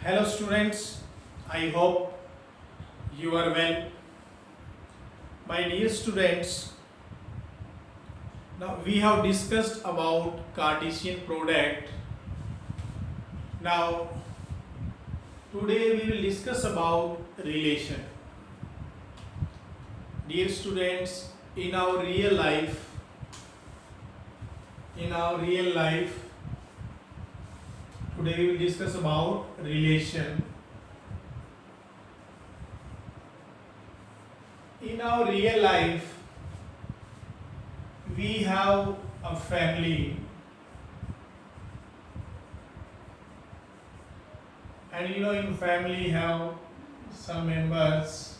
Hello students, I hope you are well. My dear students, now we have discussed about Cartesian product. Now today we will discuss about relation. Dear students, in our real life, today we will discuss about relation. In our real life, we have a family, and in family have some members.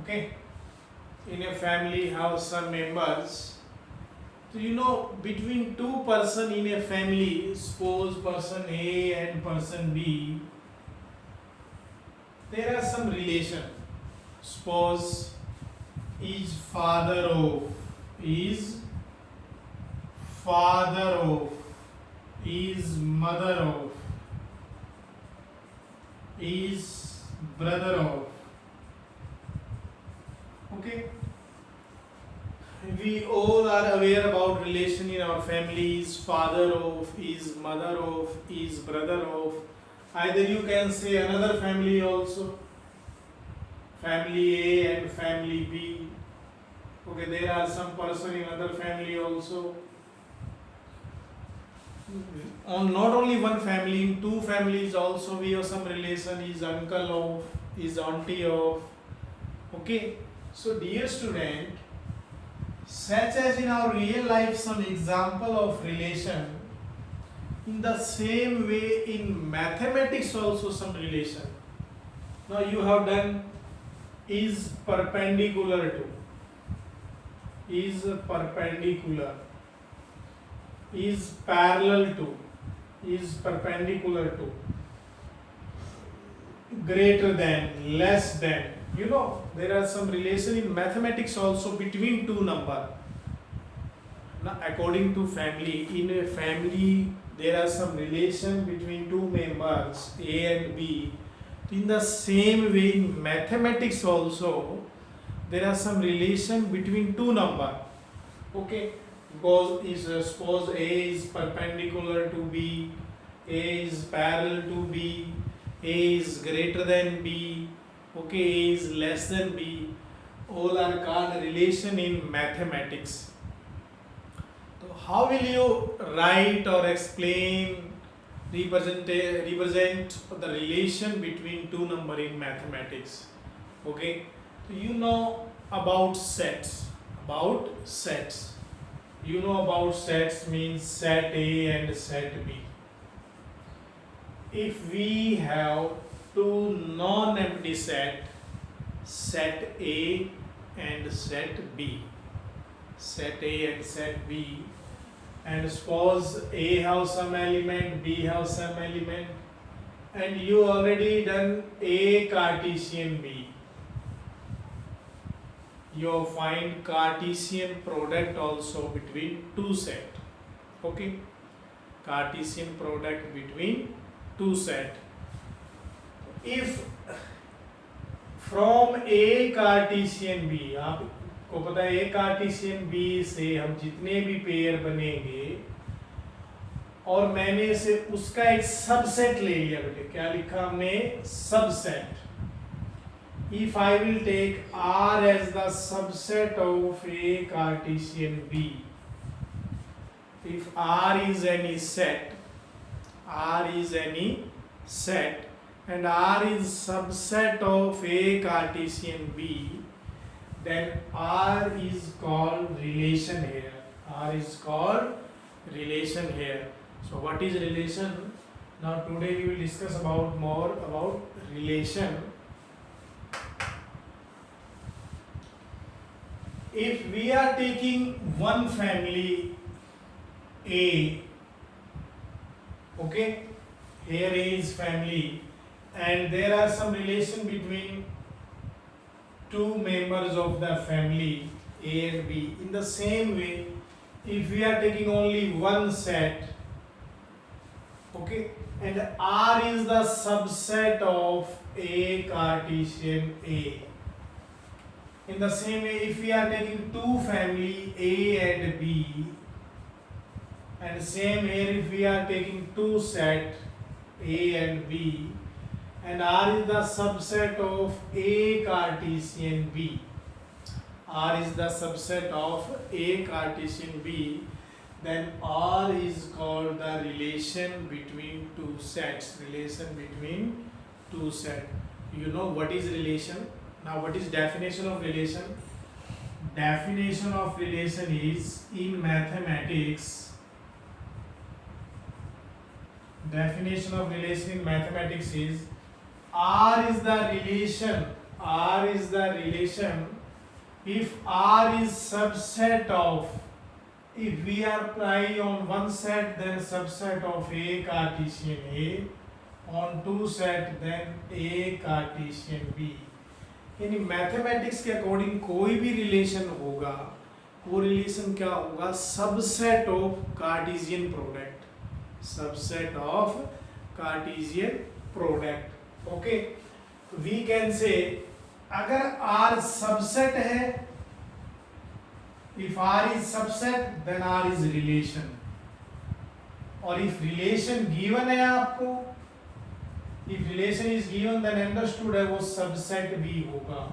Okay, in a family have some members. So between two person in a family, suppose person A and person B, there are some relation. Suppose is father of, is mother of, is brother of. Okay, we all are aware about relation in our families. Father of, is mother of, is brother of. Either you can say another family also, family A and family B. Okay, there are some person in other family also. On not only one family, in two families also we have some relation. Is uncle of, is auntie of. Okay. So dear student, such as in our real life some example of relation, in the same way in mathematics also some relation. Now you have done is perpendicular to, is perpendicular, is parallel to, is perpendicular to, greater than, less than. There are some relation in mathematics also between two number. Now according to family, in a family there are some relation between two members A and B. In the same way in mathematics also there are some relation between two number. Okay, because suppose A is perpendicular to B, A is parallel to B, A is greater than B, okay, A is less than B, all are called relation in mathematics. So how will you write or explain, represent the relation between two number in mathematics? Okay, so you know about sets. You know about sets means set A and set B. If we have two non-empty set A and set B, and suppose A have some element, B have some element, and you already done A Cartesian B. You find Cartesian product also between two set. Okay, Cartesian product between two set. If from A Cartesian B, आपको पता है A Cartesian B से हम जितने भी pair बनेंगे और मैंने से उसका एक सबसेट ले लिया बेटे, क्या लिखा हमने, subset. If I will take R as the subset of A Cartesian B, if R is any set, and R is subset of A Cartesian B, then R is called relation here. So what is relation? Now today we will discuss more about relation. If we are taking one family A, okay, here A is family, and there are some relation between two members of the family A and B. In the same way, if we are taking only one set, okay, and R is the subset of A Cartesian A. In the same way, if we are taking two family A and B, and same here if we are taking two set A and B, and R is the subset of A Cartesian B. R is the subset of A Cartesian B, then R is called the relation between two sets. Relation between two sets. You know what is relation? Now what is definition of relation? Definition of relation is in mathematics. Definition of relation in mathematics is R is the relation. R is the relation if R is subset of, if we are applying on one set then subset of A Cartesian A, on two set then A Cartesian B. यानी mathematics के according कोई भी relation होगा, वो relation क्या होगा? Subset of Cartesian product. Subset of Cartesian product. Okay, we can say अगर R subset है, if R is subset then R is relation, और if relation given है आपको, if relation is given then understood है वो subset भी होगा.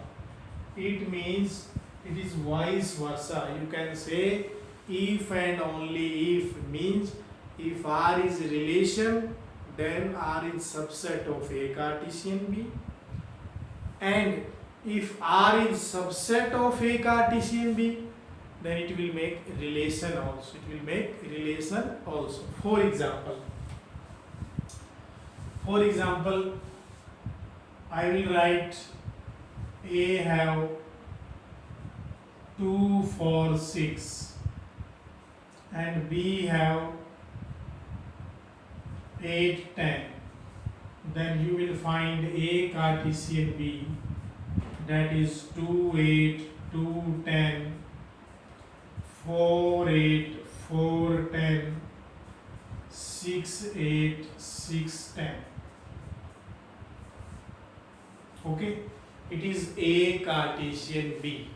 It means it is vice versa. You can say if and only if means if R is relation then R is subset of A Cartesian B, and if R is subset of A Cartesian B then it will make relation also. It will make relation also. For example, I will write A have 2, 4, 6 and B have 8, 10. Then you will find A Cartesian B, that is 2, 8, 2, 10, 4, 8, 4, 10, 6, 8, 6, 10. Okay, it is A Cartesian B.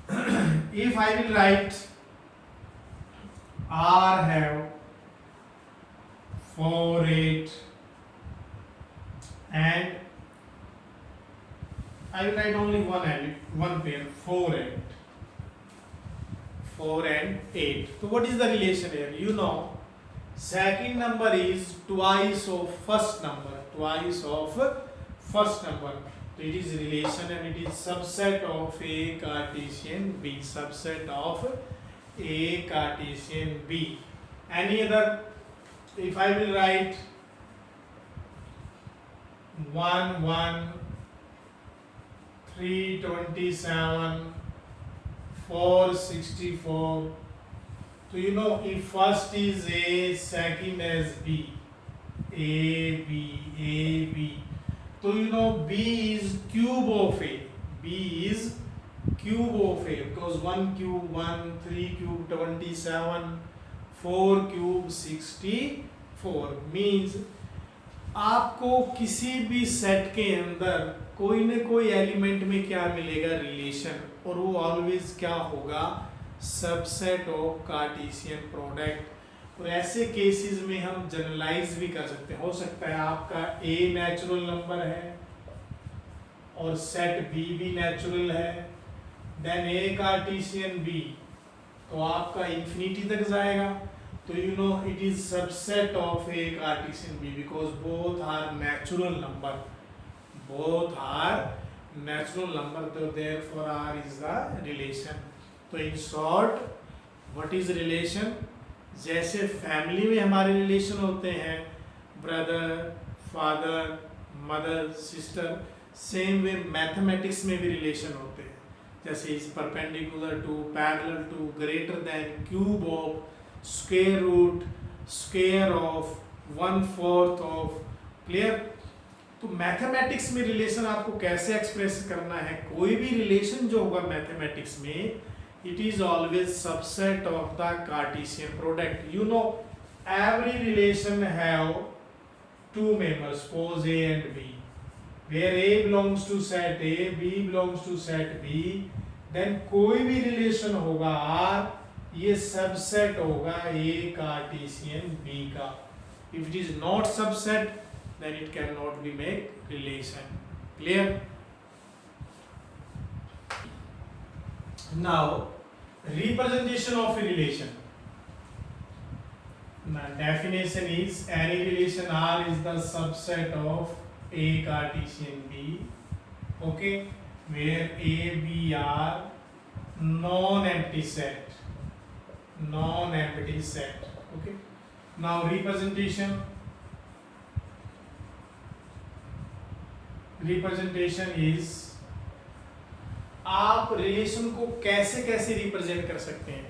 If I will write R have 4, 8 and I will write only one pair, 4, 8. 4 and 8. So what is the relation here? You know, second number is twice of first number. Twice of first number. So it is relation and it is subset of A Cartesian B. Subset of A Cartesian B. Any other? If I will write 1, 1, 3, 27, 4, 64. So you know if first is A, second is B. A, B, A, B. So you know B is cube of A. B is cube of A because 1 cube 1, 3 cube 27, 4 cube 64 means आपको किसी भी set के अंदर कोई न कोई element में क्या मिलेगा? रिलेशन, और वो ऑलवेज क्या होगा? Subset of Cartesian product. और ऐसे केसेस में हम जनरलाइज भी कर सकते हैं. हो सकता है आपका A नेचुरल नंबर है और सेट B भी नेचुरल है, देन A कार्टेशियन B, तो आपका इंफिनिटी तक जाएगा. तो you know it is subset of A Cartesian B because both are natural number. Both are natural number, so therefore R is the relation. तो in short, what is relation? जैसे family में हमारे relation होते हैं, brother, father, mother, sister, same way mathematics में भी relation होते हैं. जैसे is perpendicular to, parallel to, greater than, cube of, square root, square of, 1/4 of. Clear? तो मैथमेटिक्स में रिलेशन आपको कैसे एक्सप्रेस करना है, कोई भी रिलेशन जो होगा मैथमेटिक्स में, it is always subset of the Cartesian product. You know, every relation have two members, suppose A and B, where A belongs to set A, B belongs to set B, then कोई भी relation होगा R, ये subset होगा A Cartesian B का. If it is not subset, then it cannot be make relation. Clear? Now, representation of a relation. Now, definition is any relation R is the subset of A Cartesian B, okay, where A, B are non-empty set, okay. Now, representation is आप relation को कैसे कैसे represent कर सकते हैं.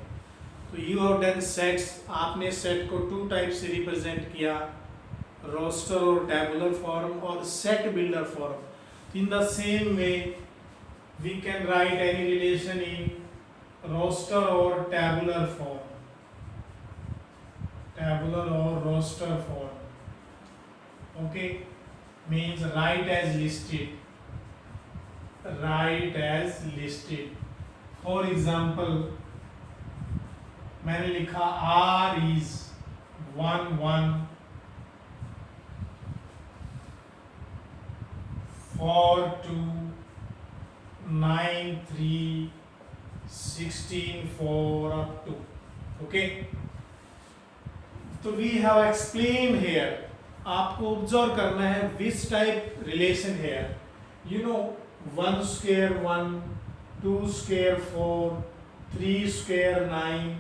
तो you have done sets, आपने set को टू टाइप से रिप्रेजेंट किया, रोस्टर और टेबुलर फॉर्म और set builder form. In the same way we can write any relation in roster और टेबुलर फॉर्म, टेबुलर और roster form, okay. Means write as listed, write as listed. For example, मैंने लिखा R is 1 1 4 2 9 3 16 4 up to, okay. तो we have explained here. आपको observe करना है which type relation here. You know, 1 square 1, 2 square 4, 3 square 9,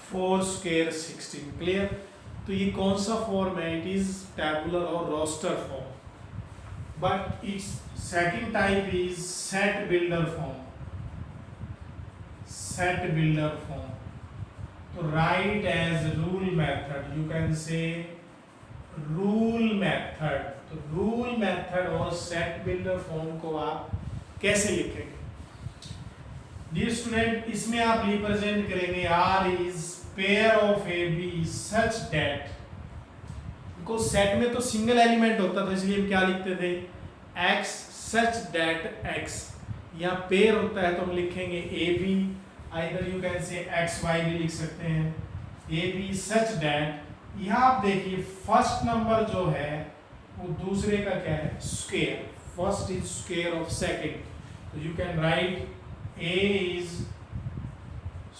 4 square 16. Clear? तो ये कौन सा फॉर्म है? इट इज टेबुलर और roster form. But it's second type is set builder form, set builder form. तो write as rule method, you can say rule method. तो rule method और set builder form को आप कैसे लिखेंगे? Dear student, इसमें आप रिप्रेजेंट करेंगे R is pair of A B such that, because set में तो सिंगल एलिमेंट होता था इसलिए हम क्या लिखते थे, X सच दैट X. यहाँ पेयर होता है तो हम लिखेंगे A B, either you can say X Y भी लिख सकते हैं, ए बी सच दैट. यहाँ आप देखिए फर्स्ट नंबर जो है वो दूसरे का क्या है, square. First is square of second. So you can write A is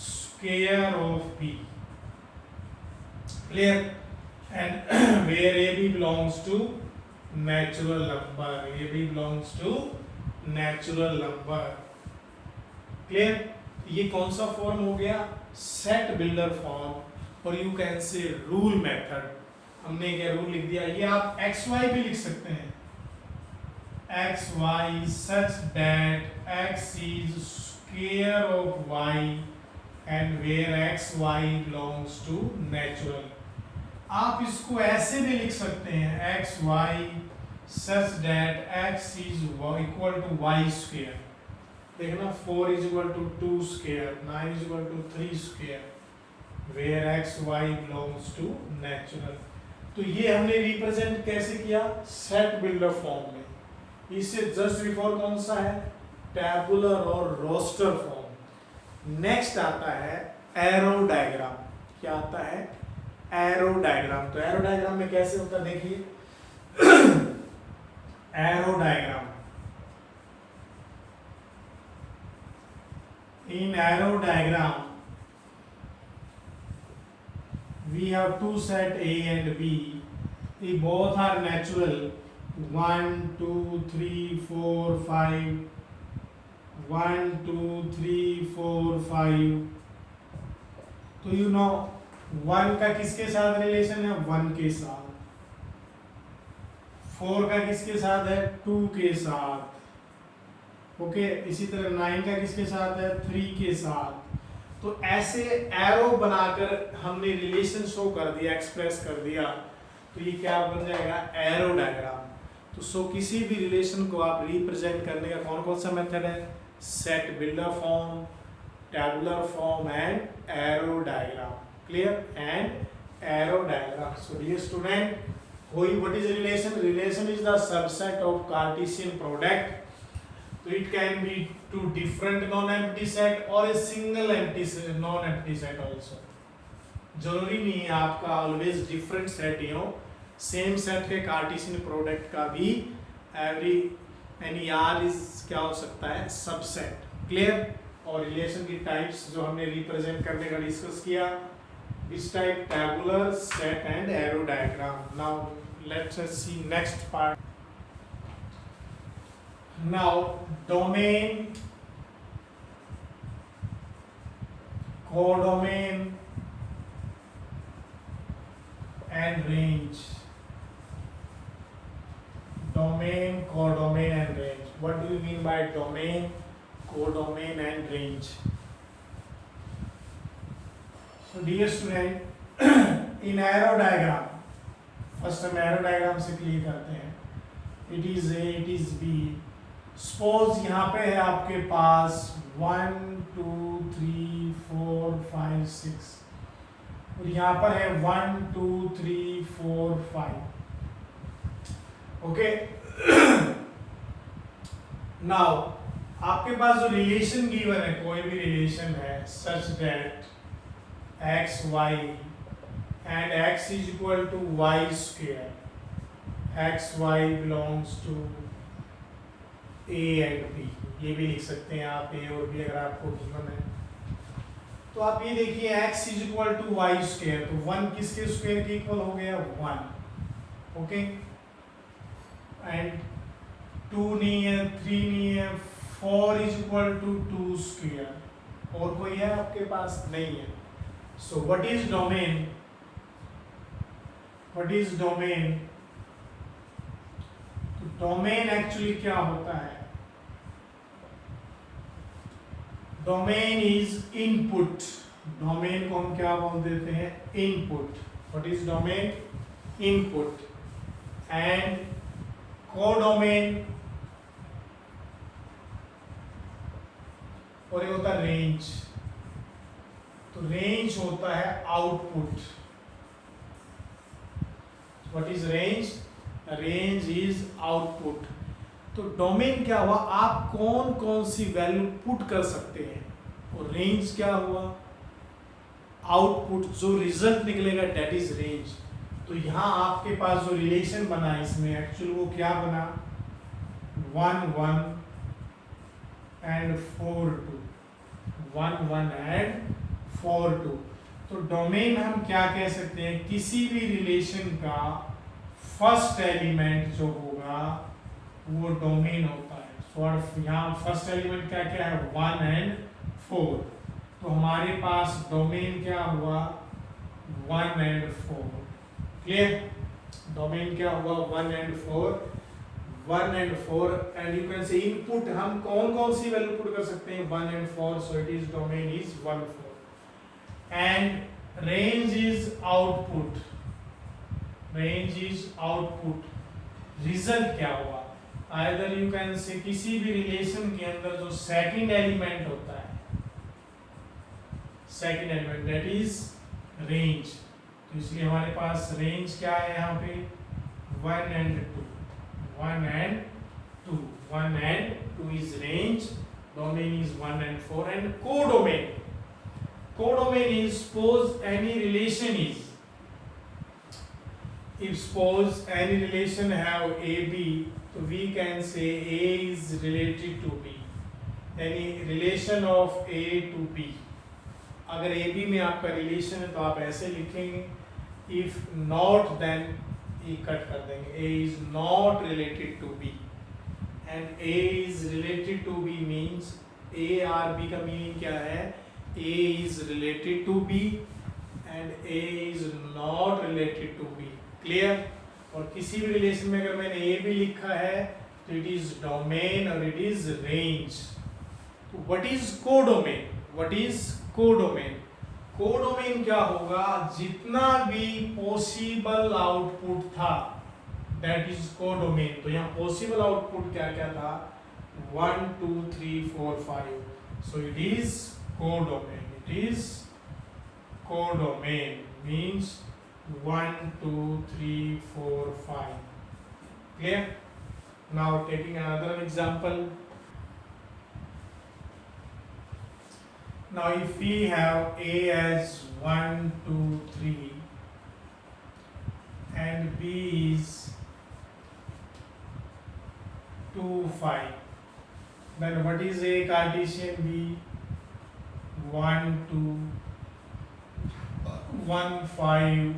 square of B. Clear? And where AB belongs to natural number. AB belongs to natural number. Clear? ये कौन सा फॉर्म हो गया? Set builder form. और you can say rule method. हमने क्या rule लिख दिया. ये आप एक्स वाई भी लिख सकते हैं, x y such that x is square of y and where x y belongs to natural. आप इसको ऐसे भी लिख सकते हैं, x y such that x is equal to y square. देखना 4 is equal to 2 square, 9 is equal to 3 square, where x y belongs to natural. तो ये हमने रिप्रेजेंट कैसे किया, सेट बिल्डर फॉर्म में. इससे जस्ट बिफोर कौन सा है, टेबुलर और रोस्टर फॉर्म. नेक्स्ट आता है एरो डायग्राम. क्या आता है, एरो डायग्राम. तो एरो डायग्राम में कैसे होता है देखिए. Arrow diagram, in arrow diagram we have two set A and B. They both are natural. 1 2 3 4 5, 1 2 3 4 5. तो यू नो 1 का किसके साथ रिलेशन है, 1 के साथ. 4 का किसके साथ है, 2 के साथ. ओके. इसी तरह 9 का किसके साथ है, 3 के साथ. तो ऐसे एरो बनाकर हमने रिलेशन शो कर दिया, एक्सप्रेस कर दिया. तो ये क्या बन जाएगा, एरो डायग्राम. तो सो किसी भी रिलेशन को आप रिप्रेजेंट करने का कौन कौन सा मेथड है? Set builder form, tabular form and arrow diagram. Clear? And arrow diagram. So dear student, what is relation? Relation is the subset of Cartesian product. So it can be two different non-empty set or a single empty set, non-empty set also. जरूरी नहीं है आपका always different set ही हो. Same set के Cartesian product का भी every any are is क्या हो सकता है? सबसेट. क्लियर? और रिलेशन की टाइप्स जो हमने रिप्रेजेंट करने का डिस्कस किया, इस type tabular, set and arrow diagram. Now let's see next part. Now domain, codomain and range. Domain, codomain and range. What do you mean by domain, codomain and range? So dear student, in arrow diagram, first हम arrow diagram से clear करते हैं. It is A, it is B. Suppose यहाँ पे है आपके पास 1 2 3 4 5 6 और यहाँ पर है 1 2 3 4 5. ओके. नाउ आपके पास जो रिलेशन गिवन है, कोई भी रिलेशन है such that X Y and X is equal to Y square, X Y belongs to A and B. ये भी लिख सकते हैं आप ए और बी अगर आपको गिवन है. तो आप ये देखिए x is equal to Y square, तो 1 किसके स्क्वायर के इक्वल हो गया? 1. ओके. एंड 2 नहीं है, 3 नहीं है, 4 इज इक्वल टू 2 स्क्वायर. और कोई है आपके पास? नहीं है. So what is domain? What is domain? तो डोमेन एक्चुअली क्या होता है? Domain is input. डोमेन को हम क्या बोल देते हैं? Input. What is domain? Input. And codomain और ये होता है रेंज. तो रेंज होता है output. What is range? Range is output. तो डोमेन क्या हुआ? आप कौन कौन सी वैल्यू पुट कर सकते हैं. और रेंज क्या हुआ? आउटपुट, जो रिजल्ट निकलेगा दैट इज रेंज. तो यहाँ आपके पास जो रिलेशन बना इसमें एक्चुअली वो क्या बना? 1 1 एंड 4 2. 1 1 एंड 4 2. तो डोमेन हम क्या कह सकते हैं? किसी भी रिलेशन का फर्स्ट एलिमेंट जो होगा वो डोमेन होता है. सो यहाँ फर्स्ट एलिमेंट क्या क्या है? 1 एंड 4. तो हमारे पास डोमेन क्या हुआ? 1 एंड 4. क्लियर? डोमेन क्या हुआ? 1 and 4. 1 and 4 and you can से इनपुट हम कौन कौन सी वैल्यू पुट कर सकते हैं? 1 and 4. So it is domain is 1 4. And range is output. Range is output. Result क्या हुआ? आइदर यू कैन से किसी भी रिलेशन के अंदर जो सेकंड एलिमेंट होता है, second element that is range. तो इसलिए हमारे पास रेंज क्या है यहाँ पे? 1 and 2. 1 and 2. 1 and 2 is range. Domain is 1 and 4. And codomain. Codomain is suppose any relation is, if suppose any relation have AB, so we can say A is related to B. Any relation of A to B. अगर AB में आपका relation है तो आप ऐसे लिखेंगे, if not then E cut कर देंगे. A is not related to B and A is related to B means A और B का मीनिंग क्या है? A is related to B and A is not related to B. Clear? और किसी भी relation में अगर मैंने ए भी लिखा है तो इट इज डोमेन और इट इज रेंज. तो what is codomain? What is codomain? Codomain क्या होगा? जितना भी पॉसिबल आउटपुट था दैट इज कोडोमेन। तो यहाँ पॉसिबल आउटपुट क्या क्या था, 1 2 3 4 5, so it is codomain, it is codomain means 1 2 3 4 5। clear? Now taking another example. Now if we have A as 1 2 3 and B is 2 5, then what is A Cartesian B? 1 2 1 5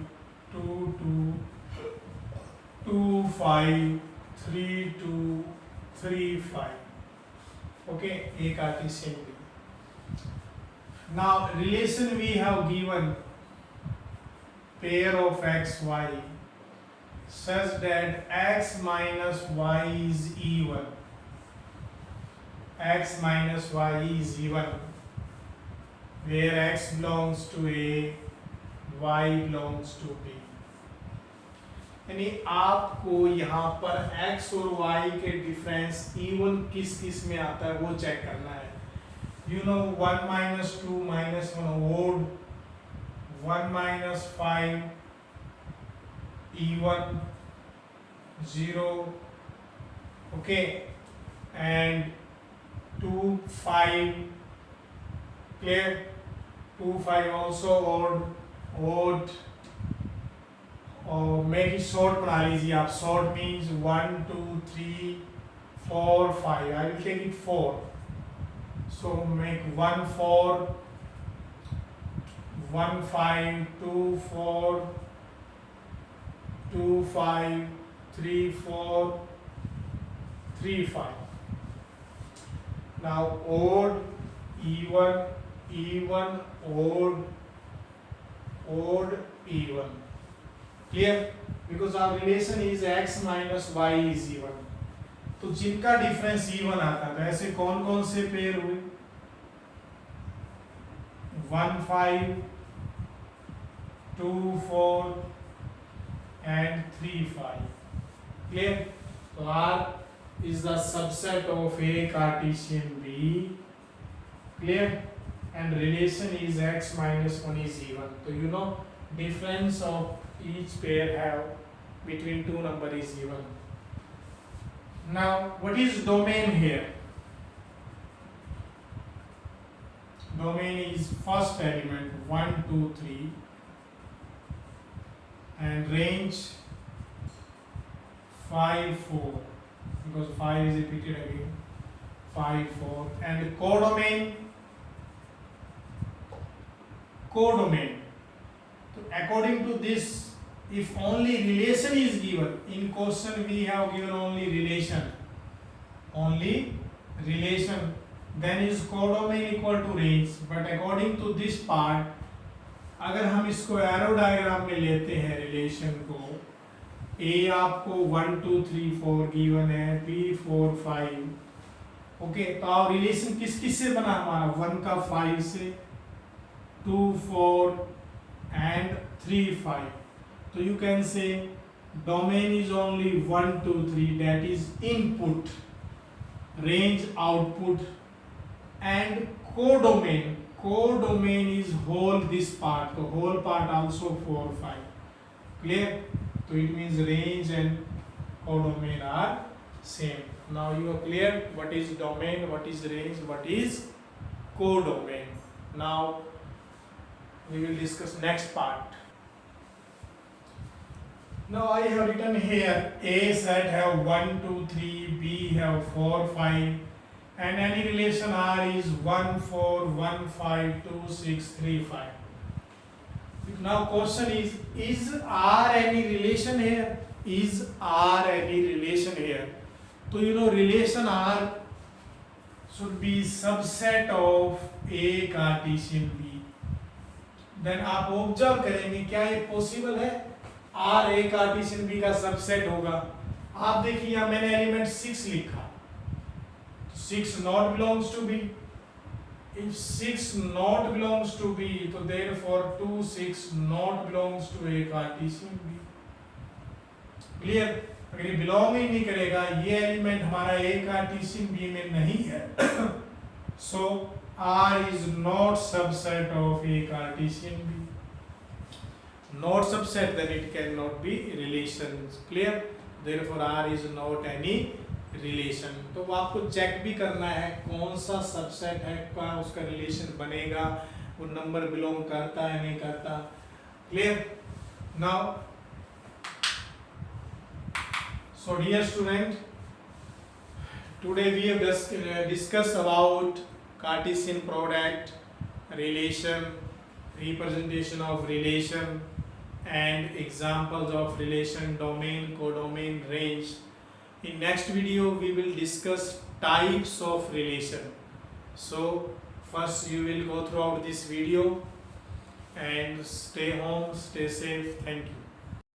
2 2 2 5 3 2 3 5. Okay, A Cartesian B. Now relation we have given pair of x y such that x minus y is even. X minus y is even where x belongs to A, y belongs to B. यानी आपको यहाँ पर x और y के difference even किस किस में आता है वो चेक करना है। You know 1 minus 2 minus 1 odd, 1 minus 5 even, 0, okay, and 2 5, clear? 2 5 also odd, और make it short बना लीजिए आप, short means 1 2 3 4 5, I will take it 4. So make 1 4 1 5 2 4 2 5 3 4 3 5. Now odd, even, even, odd, odd, even. Clear? Because our relation is x minus y is even. तो जिनका difference even आता है, ऐसे कौन कौन से पेयर हुए? 1 5 2 4 and 3 5. Clear? So R is the subset of A Cartesian B. Clear? And relation is x minus 1 is even. So you know difference of each pair have between two number is even. Now what is domain here? Domain is first element 1 2 3 and range 5 4, because 5 is repeated again, 5 4, and codomain. So according to this, if only relation is given, in question we have given only relation, then is codomain equal to range. But according to this part, अगर हम इसको arrow diagram में लेते हैं relation को, A आपको 1 2 3 4 given है, B 4 5, okay, तो आप रिलेशन किस किस से बना हमारा? 1 का 5 से, 2 4 and 3 5. So you can say domain is only 1 2 3, that is input, range output, and codomain is whole this part, the whole part also 4 5. Clear? So it means range and codomain are same. Now you are clear what is domain, what is range, what is codomain. Now we will discuss next part. Now I have written here A set have 1 2 3, B have 4 5, and any relation R is 1 4 1 5 2 6 3 5. Now question is R any relation here? Is R any relation here? So you know relation R should be subset of A Cartesian B. Then आप observe करेंगे क्या ये possible है R A Cartesian B का subset होगा? आप देखिए यहाँ मैंने एलिमेंट 6 लिखा, 6 not belongs to B. If 6 not belongs to B, तो therefore 2 6 not belongs to A Cartesian B. Clear? अगर ये बिलोंग ही नहीं करेगा, ये एलिमेंट हमारा ए कार्टेशियन बी में नहीं है, so R is not subset of A cartesian B, not subset, then it cannot be relation. Clear? Therefore R is not any relation. तो वो आपको चेक भी करना है कौन सा सबसेट है का उसका रिलेशन बनेगा, वो नंबर बिलोंग करता है नहीं करता. Clear? Now, so dear student, today we have discussed about Cartesian product, relation, representation of relation, and examples of relation, domain, codomain, range. In next video we will discuss types of relation. So first you will go throughout this video and stay home, stay safe. Thank you.